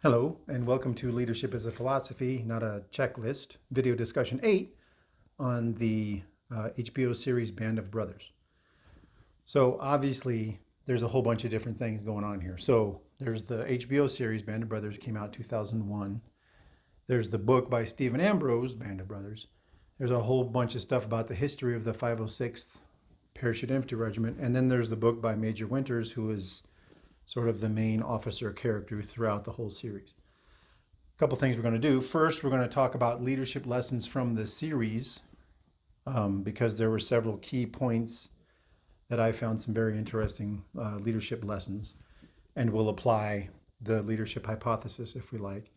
Hello, and welcome to Leadership as a Philosophy, Not a Checklist, video discussion 8 on the HBO series Band of Brothers. So, obviously, there's a whole bunch of different things going on here. So, there's the HBO series Band of Brothers, came out 2001. There's the book by Stephen Ambrose, Band of Brothers. There's a whole bunch of stuff about the history of the 506th Parachute Infantry Regiment. And then there's the book by Major Winters, who is sort of the main officer character throughout the whole series. A couple things we're going to do. First, we're going to talk about leadership lessons from the series because there were several key points that I found some very interesting leadership lessons, and we'll apply the leadership hypothesis if we like.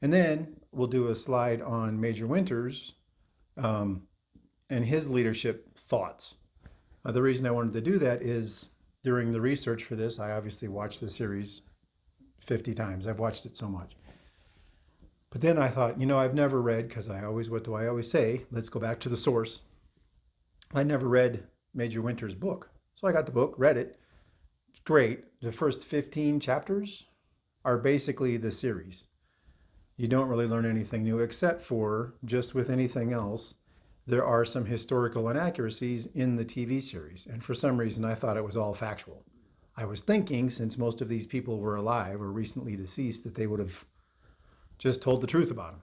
And then we'll do a slide on Major Winters and his leadership thoughts. The reason I wanted to do that is during the research for this, I obviously watched the series 50 times. I've watched it so much. But then I thought, I've never read, because what do I always say? Let's go back to the source. I never read Major Winters' book. So I got the book, read it. It's great. The first 15 chapters are basically the series. You don't really learn anything new, except for, just with anything else, there are some historical inaccuracies in the TV series. And for some reason, I thought it was all factual. I was thinking, since most of these people were alive or recently deceased, that they would have just told the truth about them.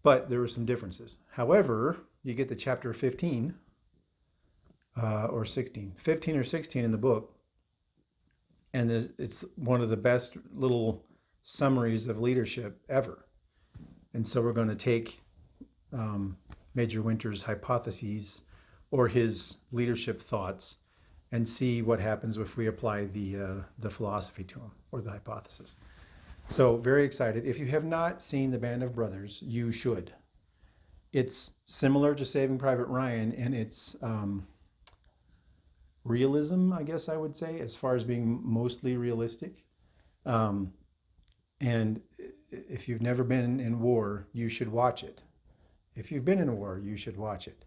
But there were some differences. However, you get to chapter 15 or 16, 15 or 16 in the book, and it's one of the best little summaries of leadership ever. And so we're going to take Major Winters' hypotheses or his leadership thoughts and see what happens if we apply the philosophy to them or the hypothesis. So very excited. If you have not seen the Band of Brothers, you should. It's similar to Saving Private Ryan in its realism, I guess I would say, as far as being mostly realistic. And if you've never been in war, you should watch it. If you've been in a war, you should watch it.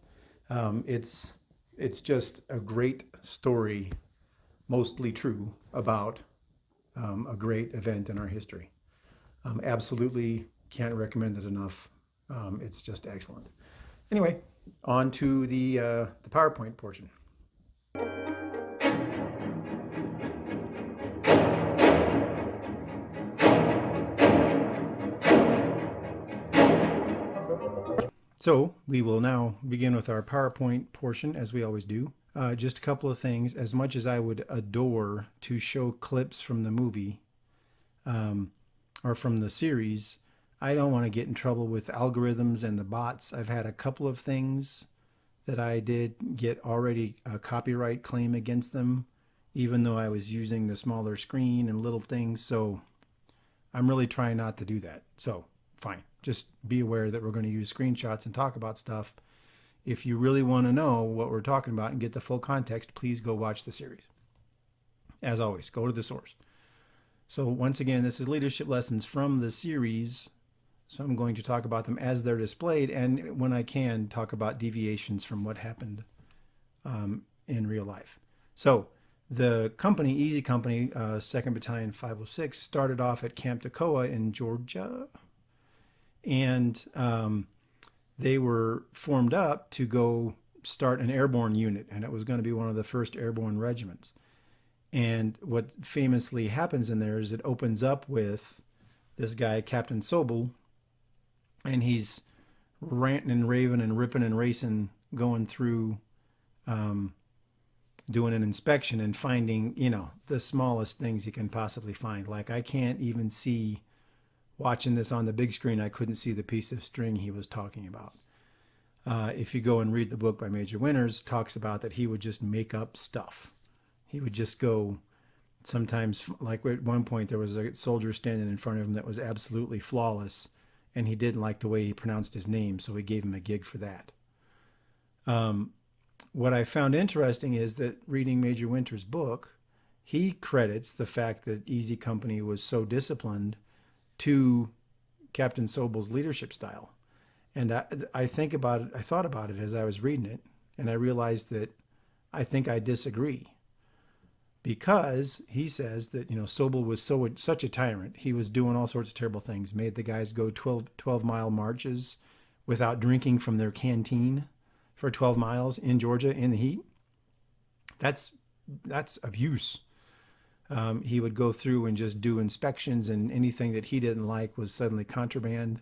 It's just a great story, mostly true, about a great event in our history. Absolutely can't recommend it enough. It's just excellent. Anyway, on to the PowerPoint portion. So we will now begin with our PowerPoint portion, as we always do. Just a couple of things. As much as I would adore to show clips from the movie or from the series, I don't want to get in trouble with algorithms and the bots. I've had a couple of things that I did get already a copyright claim against them, even though I was using the smaller screen and little things. So I'm really trying not to do that. So fine. Just be aware that we're going to use screenshots and talk about stuff. If you really want to know what we're talking about and get the full context, please go watch the series. As always, go to the source. So once again, this is leadership lessons from the series. So I'm going to talk about them as they're displayed, and when I can, talk about deviations from what happened in real life. So the company, Easy Company, 2nd Battalion 506, started off at Camp Toccoa in Georgia. And they were formed up to go start an airborne unit, and it was going to be one of the first airborne regiments. And what famously happens in there is it opens up with this guy, Captain Sobel, and he's ranting and raving and ripping and racing, going through doing an inspection and finding, the smallest things he can possibly find. Like, I can't even see, watching this on the big screen, I couldn't see the piece of string he was talking about. If you go and read the book by Major Winters, talks about that he would just make up stuff. He would just go, sometimes, like at one point, there was a soldier standing in front of him that was absolutely flawless, and he didn't like the way he pronounced his name, so he gave him a gig for that. What I found interesting is that reading Major Winters' book, he credits the fact that Easy Company was so disciplined to Captain Sobel's leadership style. And I thought about it as I was reading it, and I realized that I think I disagree. because he says that, Sobel was such a tyrant. He was doing all sorts of terrible things, made the guys go 12-mile marches without drinking from their canteen for 12 miles in Georgia in the heat. That's abuse. He would go through and just do inspections, and anything that he didn't like was suddenly contraband.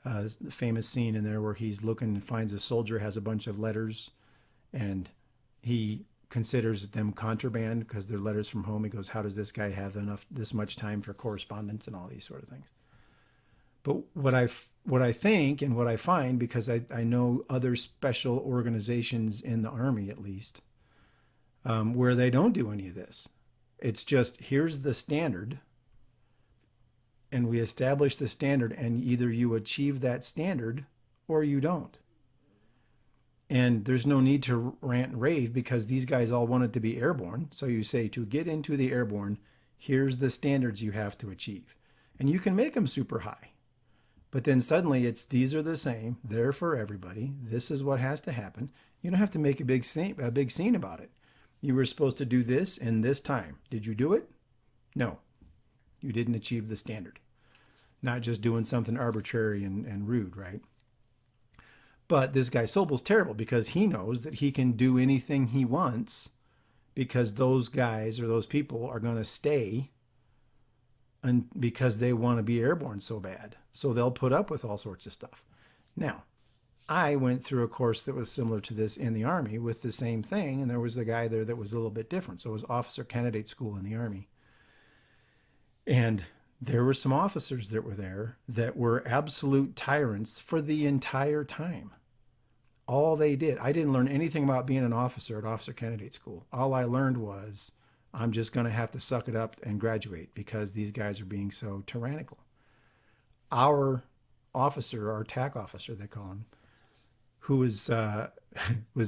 The famous scene in there where he's looking and finds a soldier has a bunch of letters, and he considers them contraband because they're letters from home. He goes, how does this guy have this much time for correspondence and all these sort of things? But what I think and what I find, because I know other special organizations in the Army, at least, where they don't do any of this. It's just, here's the standard, and we establish the standard, and either you achieve that standard or you don't. And there's no need to rant and rave because these guys all wanted to be airborne. So you say, to get into the airborne, here's the standards you have to achieve. And you can make them super high. But then suddenly these are the same. They're for everybody. This is what has to happen. You don't have to make a big scene about it. You were supposed to do this in this time. Did you do it? No. You didn't achieve the standard. Not just doing something arbitrary and rude, right? But this guy Sobel's terrible because he knows that he can do anything he wants because those guys or those people are going to stay, and because they want to be airborne so bad. So they'll put up with all sorts of stuff. Now, I went through a course that was similar to this in the Army with the same thing, and there was a guy there that was a little bit different. So it was officer candidate school in the Army. And there were some officers that were there that were absolute tyrants for the entire time. All they did, I didn't learn anything about being an officer at officer candidate school. All I learned was I'm just going to have to suck it up and graduate because these guys are being so tyrannical. Our officer, our TAC officer, they call him, who was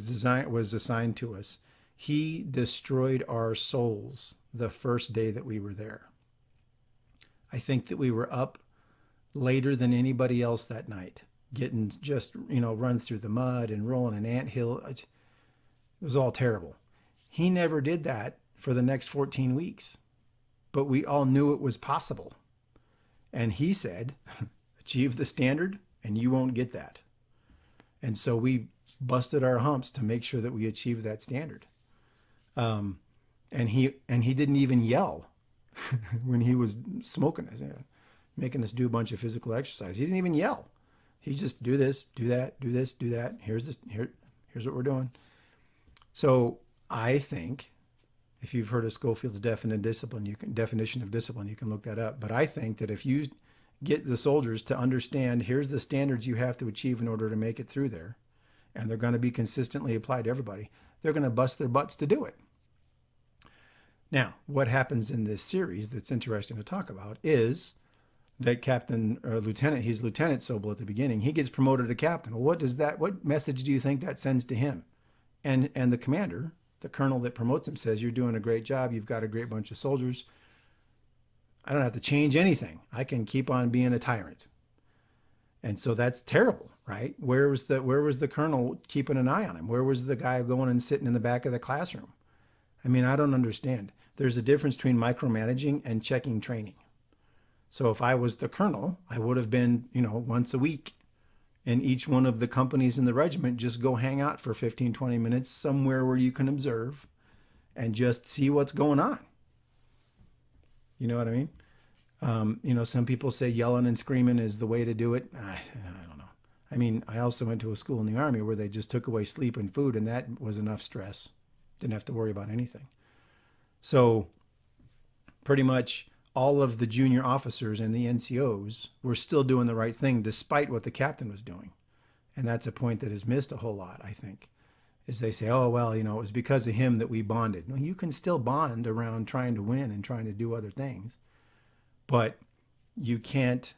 assigned to us, he destroyed our souls the first day that we were there. I think that we were up later than anybody else that night, getting just, run through the mud and rolling an anthill. It was all terrible. He never did that for the next 14 weeks, but we all knew it was possible. And he said, achieve the standard and you won't get that. And so we busted our humps to make sure that we achieved that standard. And he didn't even yell when he was smoking us, making us do a bunch of physical exercise. He didn't even yell. He just do this, do that, do this, do that. Here's what we're doing. So I think, if you've heard of Schofield's definition of discipline, you can look that up. But I think that if you get the soldiers to understand, here's the standards you have to achieve in order to make it through there, and they're going to be consistently applied to everybody, they're going to bust their butts to do it. Now, what happens in this series that's interesting to talk about is that he's Lieutenant Sobel at the beginning. He gets promoted to captain. Well, what message do you think that sends to him? And the commander, the colonel that promotes him, says, you're doing a great job. You've got a great bunch of soldiers. I don't have to change anything. I can keep on being a tyrant. And so that's terrible, right? Where was the colonel keeping an eye on him? Where was the guy going and sitting in the back of the classroom? I mean, I don't understand. There's a difference between micromanaging and checking training. So if I was the colonel, I would have been, once a week in each one of the companies in the regiment, just go hang out for 15, 20 minutes somewhere where you can observe and just see what's going on. You know what I mean? Some people say yelling and screaming is the way to do it. I don't know. I mean, I also went to a school in the Army where they just took away sleep and food, and that was enough stress. Didn't have to worry about anything. So pretty much all of the junior officers and the NCOs were still doing the right thing despite what the captain was doing. And that's a point that is missed a whole lot, I think, is they say, oh, well, it was because of him that we bonded. No, you can still bond around trying to win and trying to do other things, but you can't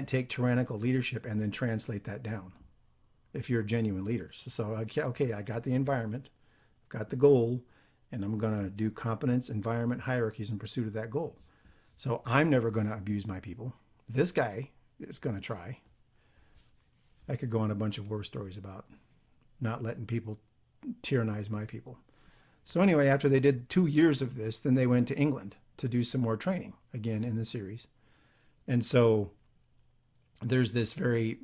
take tyrannical leadership and then translate that down if you're a genuine leader. So okay, I got the environment, got the goal, and I'm going to do competence, environment, hierarchies in pursuit of that goal. So I'm never going to abuse my people. This guy is going to try. I could go on a bunch of war stories about not letting people tyrannize my people. So anyway, after they did 2 years of this, then they went to England to do some more training again in the series. And so there's this very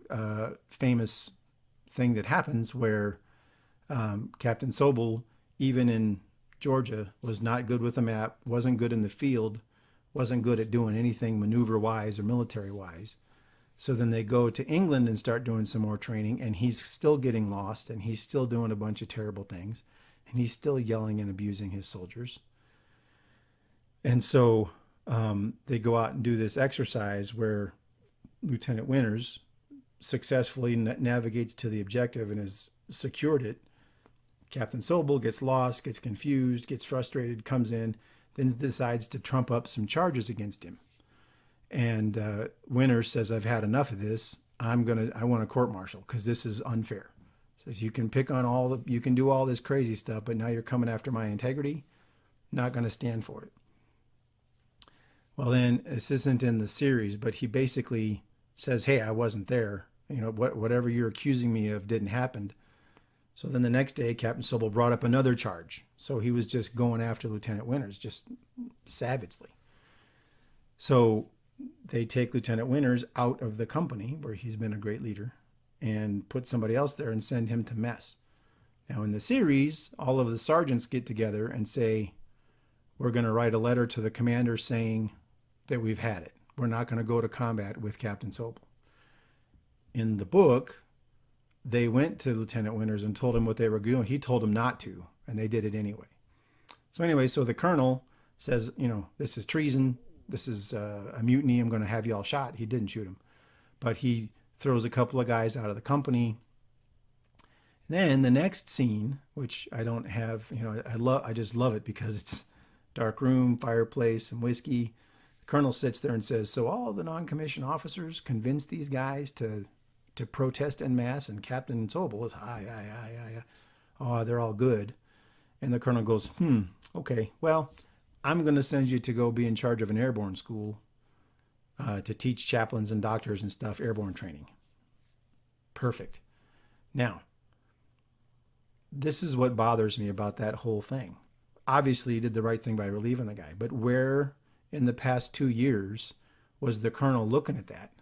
famous thing that happens where Captain Sobel, even in Georgia, was not good with a map, wasn't good in the field, wasn't good at doing anything maneuver wise or military wise. So then they go to England and start doing some more training, and he's still getting lost, and he's still doing a bunch of terrible things, and he's still yelling and abusing his soldiers. And so they go out and do this exercise where Lieutenant Winters successfully navigates to the objective and has secured it. Captain Sobel gets lost, gets confused, gets frustrated, comes in, then decides to trump up some charges against him. And Winters says, "I've had enough of this. I want a court-martial because this is unfair." Says, "You can pick on you can do all this crazy stuff, but now you're coming after my integrity. Not going to stand for it." Well, then this isn't in the series, but he basically says, "Hey, I wasn't there. Whatever you're accusing me of didn't happen." So then the next day, Captain Sobel brought up another charge. So he was just going after Lieutenant Winters, just savagely. So they take Lieutenant Winters out of the company where he's been a great leader and put somebody else there and send him to mess. Now in the series, all of the sergeants get together and say, "We're going to write a letter to the commander saying that we've had it. We're not going to go to combat with Captain Sobel." In the book, they went to Lieutenant Winters and told him what they were doing. He told them not to, and they did it anyway. So the colonel says, "This is treason. This is a mutiny. I'm going to have you all shot." He didn't shoot him, but he throws a couple of guys out of the company. Then the next scene, which I don't have, I just love it because it's dark room, fireplace, some whiskey. The colonel sits there and says, "So all the non-commissioned officers convinced these guys to protest en masse," and Captain Sobel is, aye. Oh, they're all good. And the colonel goes, "Okay, well, I'm going to send you to go be in charge of an airborne school to teach chaplains and doctors and stuff airborne training." Perfect. Now, this is what bothers me about that whole thing. Obviously, he did the right thing by relieving the guy, but where in the past 2 years was the colonel looking at that?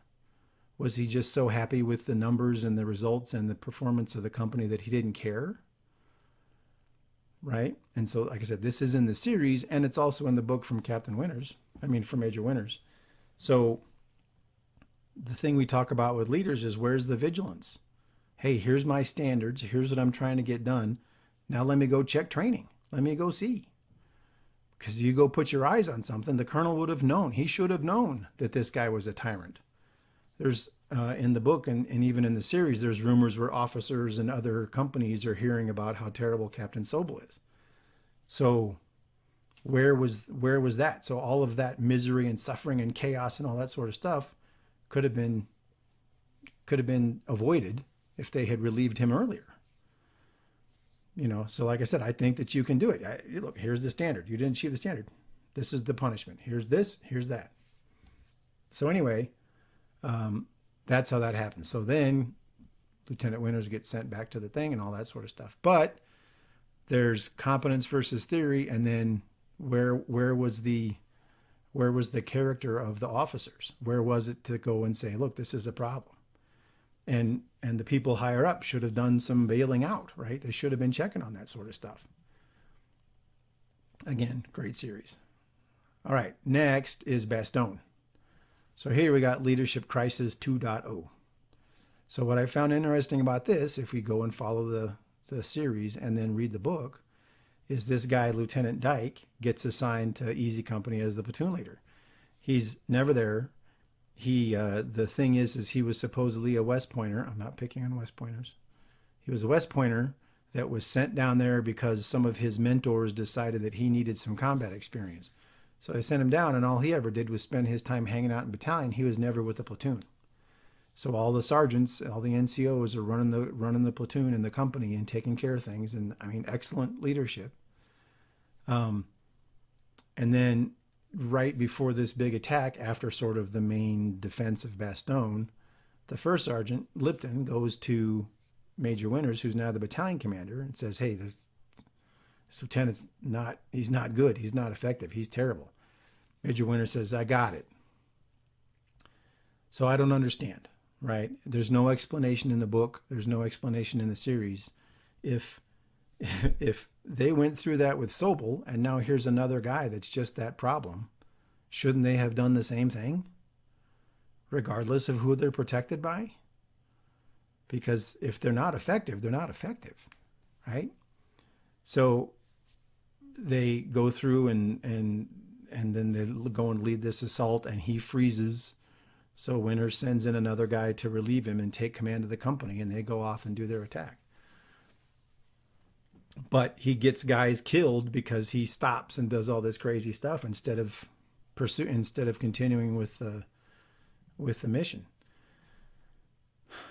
Was he just so happy with the numbers and the results and the performance of the company that he didn't care? Right? And so, like I said, this is in the series, and it's also in the book from from Major Winters. So the thing we talk about with leaders is, where's the vigilance? Hey, here's my standards. Here's what I'm trying to get done. Now let me go check training. Let me go see. Because you go put your eyes on something, the colonel would have known. He should have known that this guy was a tyrant. There's in the book and even in the series, there's rumors where officers and other companies are hearing about how terrible Captain Sobel is. So where was that? So all of that misery and suffering and chaos and all that sort of stuff could have been avoided if they had relieved him earlier. So like I said, I think that you can do it. Look, here's the standard. You didn't achieve the standard. This is the punishment. Here's this, here's that. So anyway, that's how that happens. So then Lieutenant Winters gets sent back to the thing and all that sort of stuff. But there's competence versus theory, and then where was the character of the officers? Where was it to go and say, look, this is a problem? And the people higher up should have done some bailing out, right? They should have been checking on that sort of stuff. Again, great series. All right, next is Bastogne. So here we got Leadership Crisis 2.0. So what I found interesting about this, if we go and follow the series and then read the book, is this guy, Lieutenant Dyke, gets assigned to Easy Company as the platoon leader. He's never there. The thing is he was supposedly a West Pointer. I'm not picking on West Pointers. He was a West Pointer that was sent down there because some of his mentors decided that he needed some combat experience. So they sent him down, and all he ever did was spend his time hanging out in battalion. He was never with the platoon. So all the sergeants, all the NCOs are running the platoon in the company and taking care of things. And excellent leadership. And then right before this big attack, after sort of the main defense of Bastogne, the first sergeant, Lipton, goes to Major Winters, who's now the battalion commander, and says, "Hey, this This lieutenant's he's not good. He's not effective. He's terrible. Major Winters says, I got it. So I don't understand, right? There's no explanation in the book. There's no explanation in the series. If they went through that with Sobel and now here's another guy that's just that problem, shouldn't they have done the same thing? Regardless of who they're protected by? Because if they're not effective, they're not effective, right? So they go through and then they go and lead this assault, and he freezes. So Winters sends in another guy to relieve him and take command of the company, and they go off and do their attack. But he gets guys killed because he stops and does all this crazy stuff instead of continuing with the mission.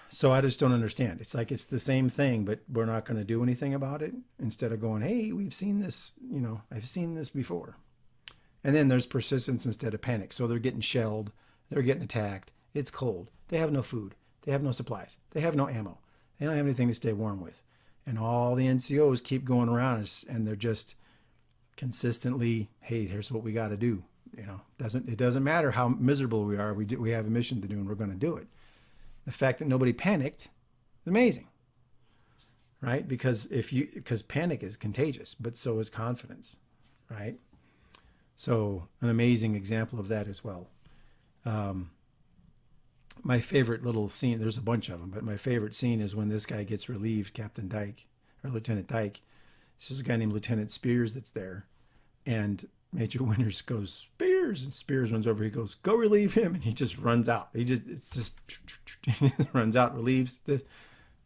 So I just don't understand. It's like it's the same thing, but we're not going to do anything about it instead of going, hey, we've seen this, I've seen this before. And then there's persistence instead of panic. So they're getting shelled. They're getting attacked. It's cold. They have no food. They have no supplies. They have no ammo. They don't have anything to stay warm with. And all the NCOs keep going around and they're just consistently, hey, here's what we got to do. It doesn't matter how miserable we are. We have a mission to do and we're going to do it. The fact that nobody panicked is amazing, right? Because panic is contagious, but so is confidence, right? So an amazing example of that as well. My favorite little scene, there's a bunch of them, but my favorite scene is when this guy gets relieved, Captain Dyke, or Lieutenant Dyke. This is a guy named Lieutenant Spears that's there. And Major Winters goes, Spears, and Spears runs over. He goes, go relieve him. And he just runs out. He just runs out, relieves.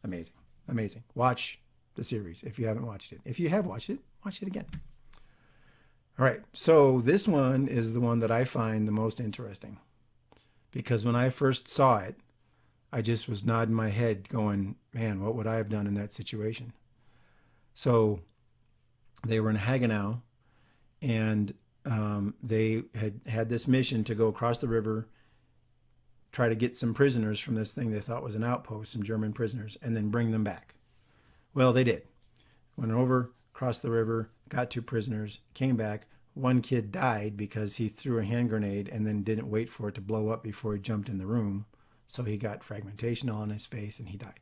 Amazing. Amazing. Watch the series if you haven't watched it. If you have watched it, watch it again. All right. So this one is the one that I find the most interesting. Because when I first saw it, I just was nodding my head going, man, what would I have done in that situation? So they were in Hagenau, and they had this mission to go across the river, try to get some prisoners from this thing they thought was an outpost, some German prisoners, and then bring them back. Well, they did. Went over, crossed the river, got 2 prisoners, came back. One kid died because he threw a hand grenade and then didn't wait for it to blow up before he jumped in the room. So he got fragmentation all on his face and he died.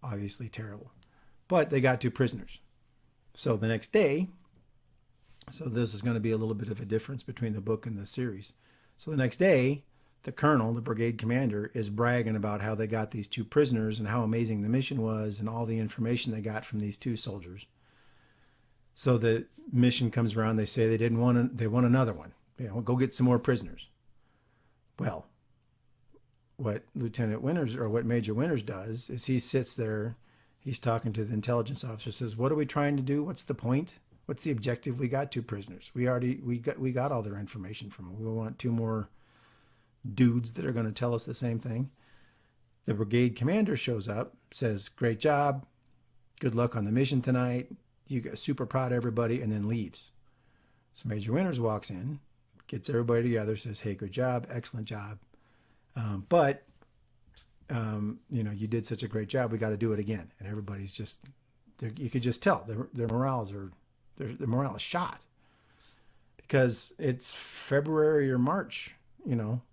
Obviously terrible. But they got 2 prisoners. So the next day, so this is going to be a little bit of a difference between the book and the series. So the next day, the colonel, the brigade commander, is bragging about how they got these 2 prisoners and how amazing the mission was and all the information they got from these 2 soldiers. So the mission comes around. They say they want another one. Go get some more prisoners. Well, what Lieutenant Winters or what Major Winters does is he sits there. He's talking to the intelligence officer. Says, "What are we trying to do? What's the point? What's the objective? We got 2 prisoners. We got all their information from them. We want 2 more dudes that are going to tell us the same thing." The brigade commander shows up, says, "Great job. Good luck on the mission tonight. You got super proud of everybody," and then leaves. So Major Winters walks in, gets everybody together, says, "Hey, good job, excellent job. But you did such a great job. We got to do it again." And everybody's just, you could just tell their morale is shot because it's February or March.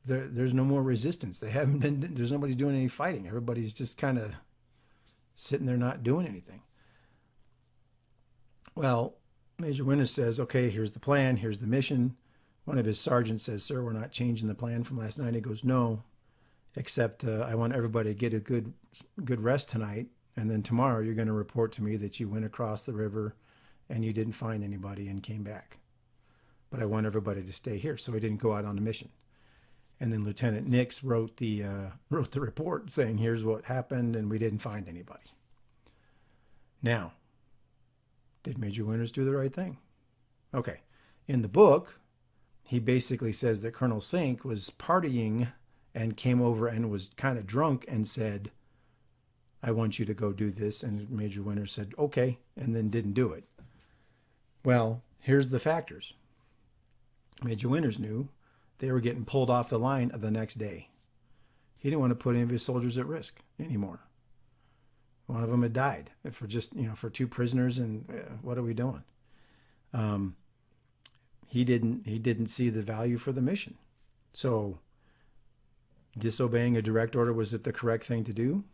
There's no more resistance. There's nobody doing any fighting. Everybody's just kind of sitting there not doing anything. Well, Major Winters says, "Okay, here's the plan. Here's the mission." One of his sergeants says, "Sir, we're not changing the plan from last night." He goes, "No, except I want everybody to get a good rest tonight. And then tomorrow you're going to report to me that you went across the river and you didn't find anybody and came back. But I want everybody to stay here." So he didn't go out on a mission. And then Lieutenant Nix wrote the report saying, "Here's what happened and we didn't find anybody." Now, did Major Winters do the right thing? Okay. In the book, he basically says that Colonel Sink was partying and came over and was kind of drunk and said, "I want you to go do this." And Major Winters said, "Okay," and then didn't do it. Well, here's the factors. Major Winters knew they were getting pulled off the line the next day. He didn't want to put any of his soldiers at risk anymore. One of them had died for just, for two prisoners. And what are we doing? He didn't see the value for the mission. So disobeying a direct order, was it the correct thing to do?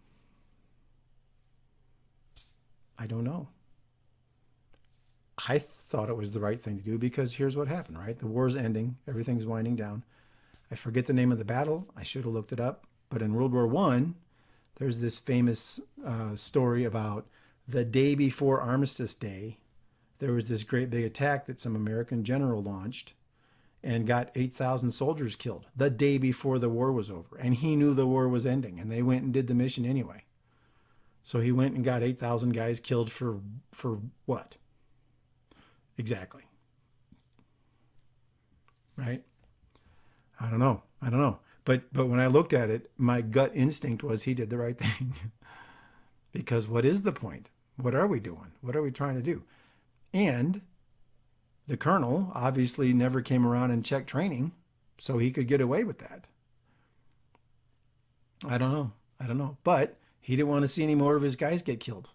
I don't know. I thought it was the right thing to do because here's what happened, right? The war's ending. Everything's winding down. I forget the name of the battle. I should have looked it up. But in World War I, there's this famous story about the day before Armistice Day, there was this great big attack that some American general launched and got 8,000 soldiers killed the day before the war was over. And he knew the war was ending, and they went and did the mission anyway. So he went and got 8,000 guys killed for what? Exactly. Right? I don't know. But when I looked at it, my gut instinct was he did the right thing. Because what is the point? What are we doing? What are we trying to do? And the colonel obviously never came around and checked training, so he could get away with that. I don't know. But he didn't want to see any more of his guys get killed.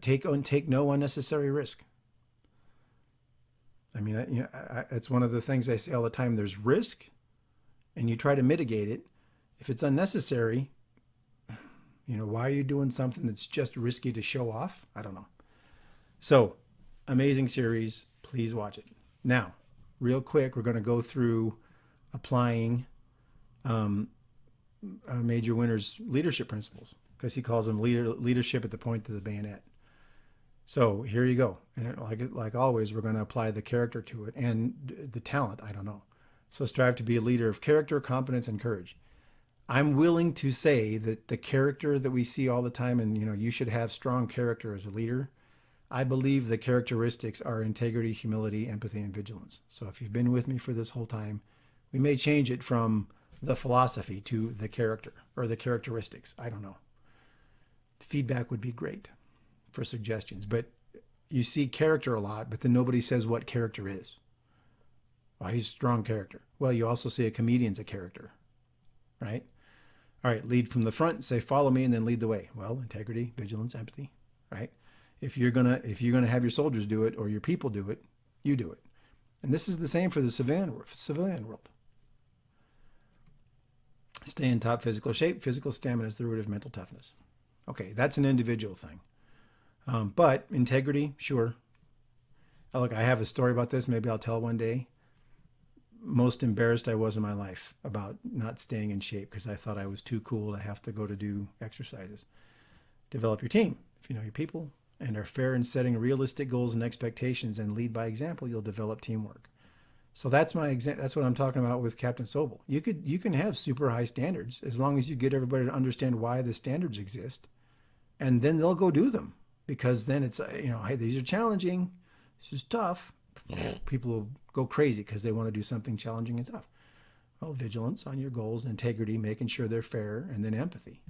Take no unnecessary risk. I mean, it's one of the things I say all the time. There's risk, and you try to mitigate it. If it's unnecessary, why are you doing something that's just risky to show off? I don't know. So, amazing series. Please watch it. Now, real quick, we're going to go through applying Major Winter's leadership principles, because he calls them leadership at the point of the bayonet. So here you go. And like always, we're going to apply the character to it and the talent. I don't know. So strive to be a leader of character, competence, and courage. I'm willing to say that the character that we see all the time, and you should have strong character as a leader. I believe the characteristics are integrity, humility, empathy, and vigilance. So if you've been with me for this whole time, we may change it from the philosophy to the character or the characteristics. I don't know. Feedback would be great for suggestions. But you see character a lot, but then nobody says what character is. Well, he's a strong character. Well, you also see a comedian's a character, right? All right, lead from the front, say follow me, and then lead the way. Well, integrity, vigilance, empathy, right? If you're gonna have your soldiers do it or your people do it, you do it. And this is the same for the civilian world. Stay in top physical shape. Physical stamina is the root of mental toughness. Okay, that's an individual thing. But integrity, sure. Look, I have a story about this. Maybe I'll tell one day. Most embarrassed I was in my life about not staying in shape because I thought I was too cool to have to go to do exercises. Develop your team. If you know your people and are fair in setting realistic goals and expectations and lead by example, you'll develop teamwork. So that's that's what I'm talking about with Captain Sobel. You can have super high standards as long as you get everybody to understand why the standards exist, and then they'll go do them. Because then it's, hey, these are challenging. This is tough. People will go crazy because they want to do something challenging and tough. Well, vigilance on your goals, integrity, making sure they're fair, and then empathy.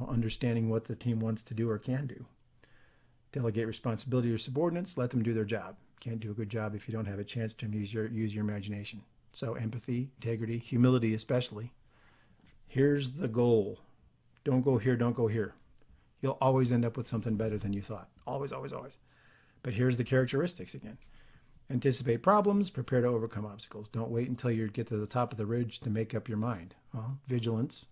Understanding what the team wants to do or can do. Delegate responsibility to your subordinates. Let them do their job. Can't do a good job if you don't have a chance to use your imagination. So empathy, integrity, humility especially. Here's the goal. Don't go here, don't go here. You'll always end up with something better than you thought. Always, always, always. But here's the characteristics again. Anticipate problems, prepare to overcome obstacles. Don't wait until you get to the top of the ridge to make up your mind. Well, vigilance.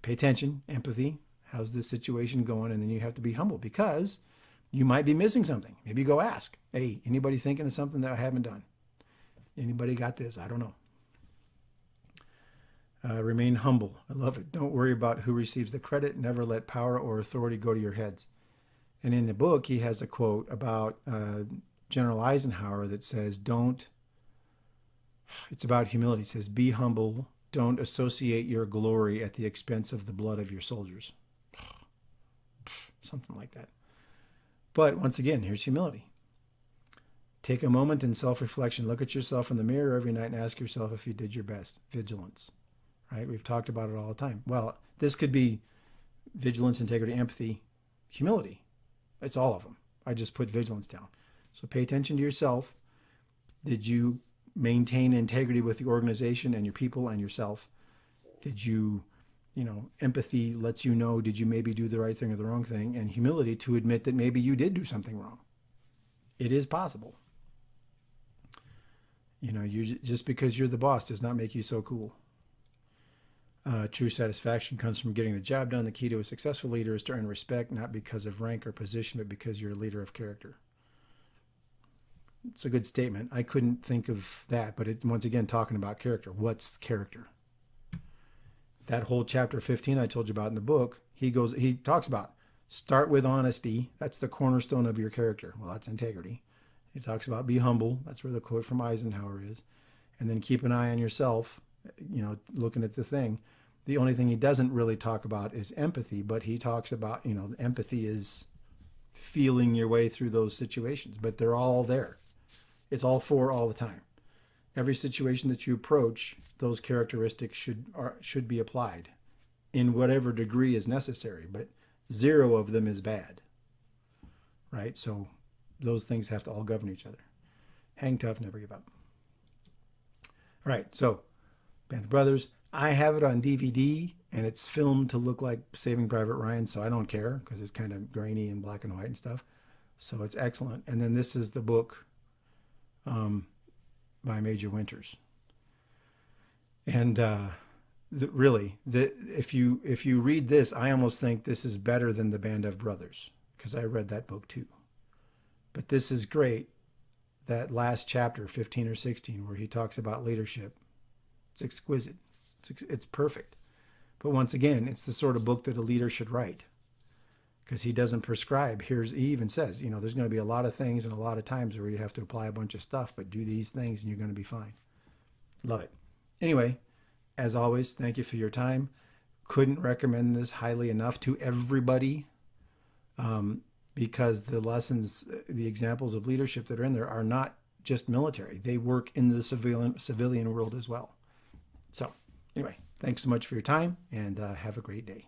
Pay attention, empathy. How's this situation going? And then you have to be humble because you might be missing something. Maybe go ask. Hey, anybody thinking of something that I haven't done? Anybody got this? I don't know. Remain humble. I love it. Don't worry about who receives the credit. Never let power or authority go to your heads. And in the book, he has a quote about General Eisenhower that says, it's about humility. It says, be humble. Don't associate your glory at the expense of the blood of your soldiers. Something like that. But once again, here's humility. Take a moment in self-reflection. Look at yourself in the mirror every night and ask yourself if you did your best. Vigilance. Right? We've talked about it all the time. Well, this could be vigilance, integrity, empathy, humility. It's all of them. I just put vigilance down. So pay attention to yourself. Did you maintain integrity with the organization and your people and yourself? Did you empathy lets you know, did you maybe do the right thing or the wrong thing, and humility to admit that maybe you did do something wrong. It is possible. Just because you're the boss does not make you so cool. True satisfaction comes from getting the job done. The key to a successful leader is to earn respect, not because of rank or position, but because you're a leader of character. It's a good statement. I couldn't think of that, but it's once again talking about character. What's character? That whole chapter 15 I told you about in the book, he talks about start with honesty. That's the cornerstone of your character. Well, that's integrity. He talks about be humble. That's where the quote from Eisenhower is. And then keep an eye on yourself, looking at the thing. The only thing he doesn't really talk about is empathy, but he talks about, empathy is feeling your way through those situations, but they're all there. It's all the time. Every situation that you approach, those characteristics should be applied in whatever degree is necessary, but 0 of them is bad, right? So those things have to all govern each other. Hang tough, never give up. All right, so Band of Brothers. I have it on DVD, and it's filmed to look like Saving Private Ryan, so I don't care because it's kind of grainy and black and white and stuff. So it's excellent. And then this is the book by Major Winters. And if you read this, I almost think this is better than the Band of Brothers because I read that book too. But this is great. That last chapter, 15 or 16, where he talks about leadership, it's exquisite. It's perfect. But once again, it's the sort of book that a leader should write because he doesn't prescribe. He even says, there's going to be a lot of things and a lot of times where you have to apply a bunch of stuff, but do these things and you're going to be fine. Love it. Anyway, as always, thank you for your time. Couldn't recommend this highly enough to everybody because the lessons, the examples of leadership that are in there are not just military. They work in the civilian world as well. So anyway, thanks so much for your time and have a great day.